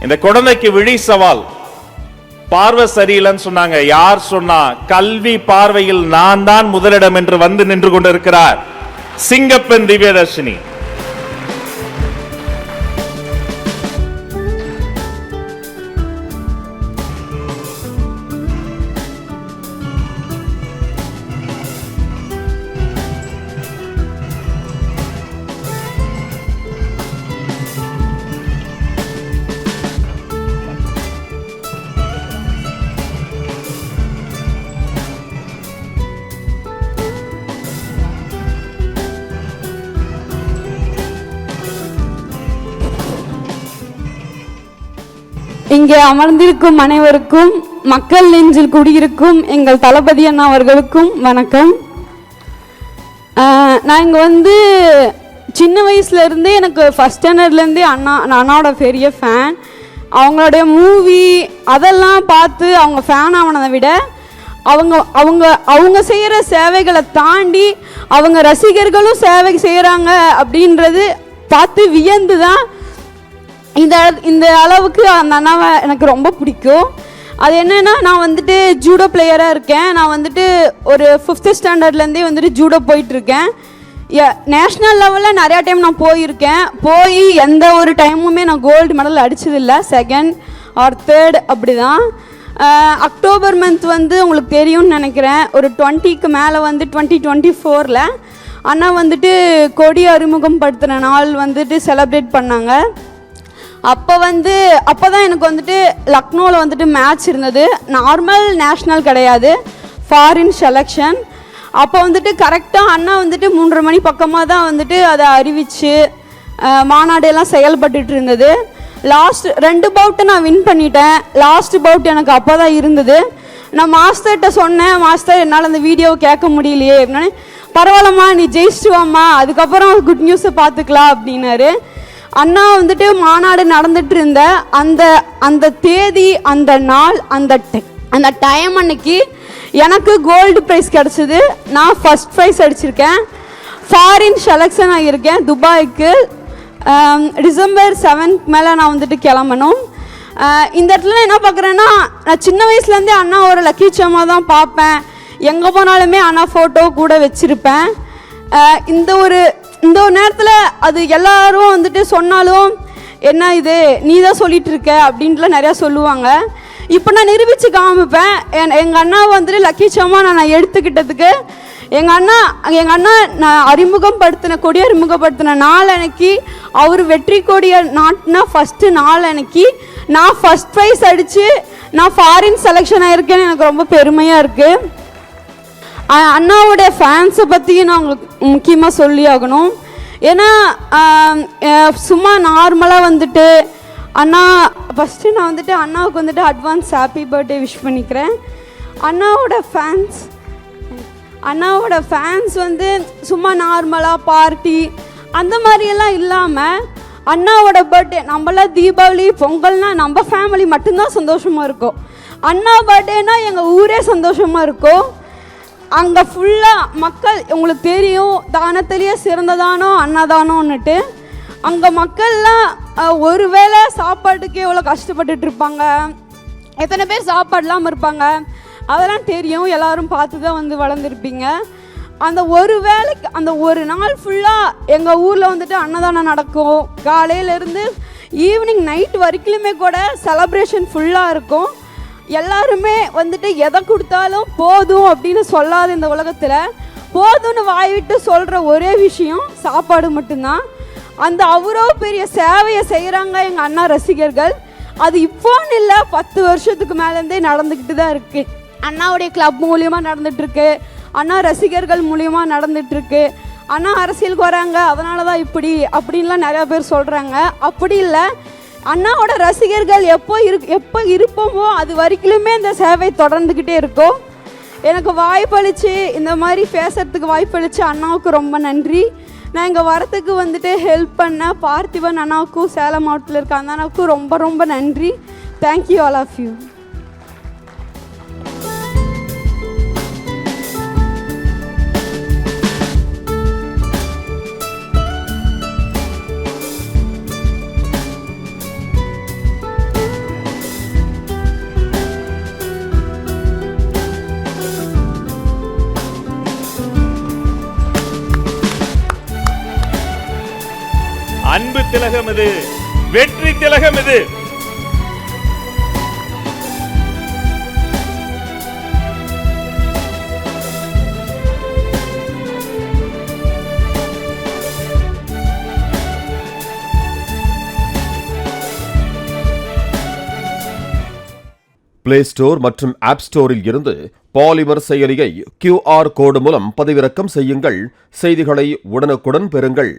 இந்த குழந்தைக்கு விழி சவால், பார்வை சரியில்லைன்னு சொன்னாங்க. யார் சொன்னா? கல்வி பார்வையில் நான் தான் முதலிடம் என்று வந்து நின்று கொண்டிருக்கிறார் சிங்கப்பெண் திவ்யதர்ஷினி. இங்கே அமர்ந்திருக்கும் அனைவருக்கும், மக்கள் நெஞ்சில் குடியிருக்கும் எங்கள் தளபதி அண்ணா அவர்களுக்கும் வணக்கம். நான் இங்கே வந்து சின்ன வயசுலேருந்தே, எனக்கு ஃபஸ்ட் ஸ்டாண்டர்ட்லேருந்தே அண்ணாவோட பெரிய ஃபேன். அவங்களுடைய மூவி அதெல்லாம் பார்த்து அவங்க ஃபேன் ஆனதை விட அவங்க அவங்க அவங்க செய்கிற சேவைகளை தாண்டி அவங்க ரசிகர்களும் சேவை செய்கிறாங்க அப்படின்றது பார்த்து வியந்து தான் இந்த அளவுக்கு அந்த அண்ணாவை எனக்கு ரொம்ப பிடிக்கும். அது என்னென்னா, நான் வந்துட்டு ஜூடோ பிளேயராக இருக்கேன். நான் வந்துட்டு ஒரு 5th ஸ்டாண்டர்ட்லேருந்தே வந்துட்டு ஜூடோ போயிட்டுருக்கேன். நேஷ்னல் லெவலில் நிறையா டைம் நான் போயிருக்கேன். போய் எந்த ஒரு டைமுமே நான் gold medal அடித்ததில்லை. 2nd or 3rd அப்படி தான். அக்டோபர் மந்த் வந்து உங்களுக்கு தெரியும்னு நினைக்கிறேன், ஒரு 20க்கு மேலே வந்து 2024ல் அண்ணா வந்துட்டு கொடி அறிமுகம் படுத்துகிற நாள் வந்துட்டு செலிப்ரேட் பண்ணாங்க. அப்போ தான் எனக்கு வந்துட்டு லக்னோவில் வந்துட்டு மேட்ச் இருந்தது. நார்மல் நேஷ்னல் கிடையாது, ஃபாரின் செலெக்ஷன். அப்போ வந்துட்டு கரெக்டாக அண்ணா வந்துட்டு 3:30 மணி பக்கமாக தான் வந்துட்டு அதை அறிவித்து மாநாடு எல்லாம் செயல்பட்டு இருந்தது. லாஸ்ட் 2 பவுட்டை நான் வின் பண்ணிட்டேன். லாஸ்ட் பவுட் எனக்கு அப்போ தான் இருந்தது. நான் மாஸ்டர்கிட்ட சொன்னேன், மாஸ்டர் என்னால் அந்த வீடியோவை கேட்க முடியலையே அப்படின்னா, பரவாயில்லம்மா நீ ஜெயிச்சுட்டு வாம்மா, அதுக்கப்புறம் குட் நியூஸை பார்த்துக்கலாம் அப்படின்னாரு. அண்ணா வந்துட்டு மாநாடு நடந்துட்டு இருந்த அந்த தேதி, அந்த நாள், அந்த டைம் அன்னைக்கு எனக்கு கோல்டு ப்ரைஸ் கிடச்சிது. நான் ஃபஸ்ட் ப்ரைஸ் அடிச்சிருக்கேன். ஃபாரின் செலெக்ஷன் ஆகியிருக்கேன் துபாய்க்கு. டிசம்பர் 7th மேலே நான் வந்துட்டு கிளம்பணும். இந்த இடத்துல என்ன பார்க்குறேன்னா, நான் சின்ன வயசுலேருந்தே அண்ணா ஒரு லக்கி சாமா தான் பார்ப்பேன். எங்கே போனாலுமே அண்ணா ஃபோட்டோ கூட வச்சுருப்பேன். இந்த ஒரு நேரத்தில் அது எல்லாரும் வந்துட்டு சொன்னாலும், என்ன இது நீ தான் சொல்லிட்டு இருக்க அப்படின்ட்டுலாம் நிறையா சொல்லுவாங்க. இப்போ நான் நிரூபித்து காமிப்பேன். எங்கள் அண்ணா வந்துட்டு லக்கி சாமா நான் எடுத்துக்கிட்டதுக்கு எங்கள் அண்ணா நான் கொடி அறிமுகப்படுத்தின நாள் அன்னைக்கு, அவர் வெற்றி கொடியை நாட்டினா ஃபஸ்ட்டு நாள் அன்னைக்கு நான் ஃபஸ்ட் ப்ரைஸ் அடித்து நான் ஃபாரின் செலெக்ஷன் ஆகிருக்கேன்னு எனக்கு ரொம்ப பெருமையாக இருக்குது. அண்ணாவுடைய ஃபேன்ஸை பற்றி நான் உங்களுக்கு முக்கியமாக சொல்லி ஆகணும். ஏன்னா சும்மா நார்மலாக வந்துட்டு அண்ணா ஃபஸ்ட்டு நான் வந்துட்டு அண்ணாவுக்கு வந்துட்டு அட்வான்ஸ் ஹாப்பி பர்த்டே விஷ் பண்ணிக்கிறேன். அண்ணாவோட ஃபேன்ஸ் வந்து சும்மா நார்மலாக பார்ட்டி அந்த மாதிரியெல்லாம் இல்லாமல், அண்ணாவோட பர்த்டே, நம்மளாம் தீபாவளி பொங்கல்னால் நம்ம ஃபேமிலி மட்டும்தான் சந்தோஷமாக இருக்கும். அண்ணா பர்த்டேனா எங்கள் ஊரே சந்தோஷமாக இருக்கும். அங்கே ஃபுல்லாக மக்கள், உங்களுக்கு தெரியும் தானத்திலேயே சிறந்ததானோ அன்னதானோன்னுட்டு, அங்கே மக்கள்லாம் ஒரு வேளை சாப்பாட்டுக்கு எவ்வளோ கஷ்டப்பட்டுட்டு இருப்பாங்க, எத்தனை பேர் சாப்பாடு இல்லாமல் இருப்பாங்க, அதெல்லாம் தெரியும். எல்லோரும் பார்த்து தான் வந்து வளர்ந்துருப்பீங்க. அந்த ஒரு வேளைக்கு அந்த ஒரு நாள் ஃபுல்லாக எங்கள் ஊரில் வந்துட்டு அன்னதானம் நடக்கும். காலையிலேருந்து ஈவினிங் நைட் வரைக்குமே கூட செலப்ரேஷன் ஃபுல்லாக இருக்கும். எல்லாருமே வந்துட்டு எதை கொடுத்தாலும் போதும் அப்படின்னு சொல்லாத இந்த உலகத்தில் போதும்னு வாய்விட்டு சொல்கிற ஒரே விஷயம் சாப்பாடு மட்டும்தான். அந்த அவ்வளோ பெரிய சேவையை செய்கிறாங்க எங்கள் அண்ணா ரசிகர்கள். அது இப்போன்னு இல்லை, 10 வருஷத்துக்கு மேலேருந்தே நடந்துக்கிட்டு தான் இருக்குது. அண்ணாவுடைய கிளப் மூலியமாக நடந்துகிட்ருக்கு, அண்ணா ரசிகர்கள் மூலியமாக நடந்துகிட்ருக்கு. அண்ணா அரசியலுக்கு வராங்க அதனால தான் இப்படி அப்படின்லாம் நிறையா பேர் சொல்கிறாங்க. அப்படி இல்லை, அண்ணாவோட ரசிகர்கள் எப்போ இருப்போமோ அது வரைக்குமே இந்த சேவை தொடர்ந்துக்கிட்டே இருக்கும். எனக்கு வாய்ப்பளித்து இந்த மாதிரி பேசுகிறதுக்கு வாய்ப்பளித்து அண்ணாவுக்கு ரொம்ப நன்றி. நான் இங்கே வரத்துக்கு வந்துட்டு ஹெல்ப் பண்ண பார்த்திபன் அண்ணாவுக்கும், சேலம் மாவட்டத்தில் இருக்க அந்த அண்ணாவுக்கும் ரொம்ப ரொம்ப நன்றி. Thank you all of you. அன்பு திலகம் இது, வெற்றி திலகம் இது. பிளே ஸ்டோர் மற்றும் ஆப் ஸ்டோரில் இருந்து பாலிமர் செயலியை QR கோடு மூலம் பதிவிறக்கம் செய்யுங்கள். செய்திகளை உடனுக்குடன் பெறுங்கள்.